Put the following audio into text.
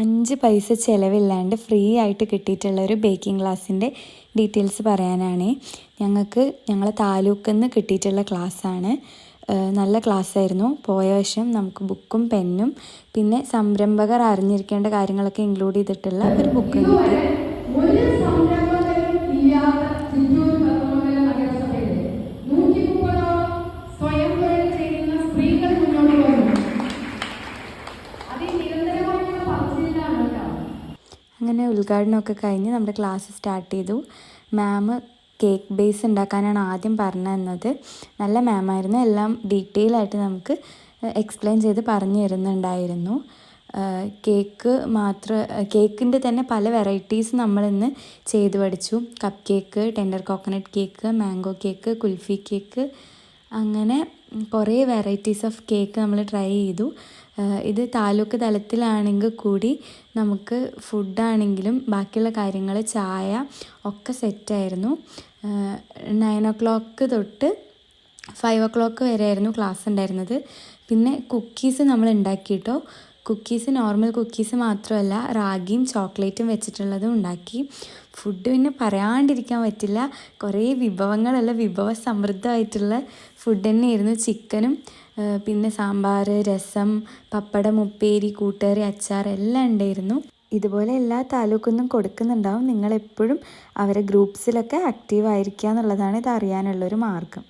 5 പൈസ ചിലവില്ലാണ്ട് ഫ്രീ ആയിട്ട് കിട്ടിയിട്ടുള്ള ഒരു ബേക്കിംഗ് ക്ലാസ്സിൻ്റെ ഡീറ്റെയിൽസ് പറയാനാണ്. ഞങ്ങളെ താലൂക്കിൽ നിന്ന് കിട്ടിയിട്ടുള്ള ക്ലാസ്സാണ്. നല്ല ക്ലാസ്സായിരുന്നു. പോയ വർഷം നമുക്ക് ബുക്കും പെന്നും പിന്നെ സംരംഭകർ അറിഞ്ഞിരിക്കേണ്ട കാര്യങ്ങളൊക്കെ ഇൻക്ലൂഡ് ചെയ്തിട്ടുള്ള ഒരു ബുക്കും കിട്ടി. അങ്ങനെ ഉദ്ഘാടനമൊക്കെ കഴിഞ്ഞ് നമ്മുടെ ക്ലാസ് സ്റ്റാർട്ട് ചെയ്തു. മാം കേക്ക് ബേസ് ഉണ്ടാക്കാനാണ് ആദ്യം പറഞ്ഞു തന്നത്. നല്ല മാമായിരുന്നു. എല്ലാം ഡീറ്റെയിൽ ആയിട്ട് നമുക്ക് എക്സ്പ്ലെയിൻ ചെയ്ത് പറഞ്ഞു തരുന്നുണ്ടായിരുന്നു. കേക്കിൻ്റെ തന്നെ പല വെറൈറ്റീസ് നമ്മളിന്ന് ചെയ്ത് പഠിച്ചു. Cup cake, tender coconut cake, mango cake, kulfi cake, അങ്ങനെ കുറേ വെറൈറ്റീസ് ഓഫ് കേക്ക് നമ്മൾ ട്രൈ ചെയ്തു. ഇത് താലൂക്ക് തലത്തിലാണെങ്കിൽ കൂടി നമുക്ക് ഫുഡാണെങ്കിലും ബാക്കിയുള്ള കാര്യങ്ങൾ, ചായ ഒക്കെ സെറ്റായിരുന്നു. 9 o'clock തൊട്ട് 5 o'clock വരെയായിരുന്നു ക്ലാസ് ഉണ്ടായിരുന്നത്. പിന്നെ കുക്കീസ് നമ്മൾ ഉണ്ടാക്കിയിട്ടോ. കുക്കീസ് നോർമൽ കുക്കീസ് മാത്രമല്ല, റാഗിയും ചോക്ലേറ്റും വെച്ചിട്ടുള്ളതും ഉണ്ടാക്കി. ഫുഡ് പിന്നെ പറയാണ്ടിരിക്കാൻ പറ്റില്ല. കുറേ വിഭവസമൃദ്ധമായിട്ടുള്ള ഫുഡ് തന്നെയായിരുന്നു. ചിക്കനും പിന്നെ സാമ്പാർ, രസം, പപ്പടം, ഉപ്പേരി, കൂട്ടുകറി, അച്ചാർ എല്ലാം ഉണ്ടായിരുന്നു. ഇതുപോലെ എല്ലാ താലൂക്കിൽ നിന്നും കൊടുക്കുന്നുണ്ടാവും. നിങ്ങളെപ്പോഴും അവരെ ഗ്രൂപ്പ്സിലൊക്കെ ആക്റ്റീവ് ആയിരിക്കുക എന്നുള്ളതാണ് ഇത് അറിയാനുള്ളൊരു മാർഗ്ഗം.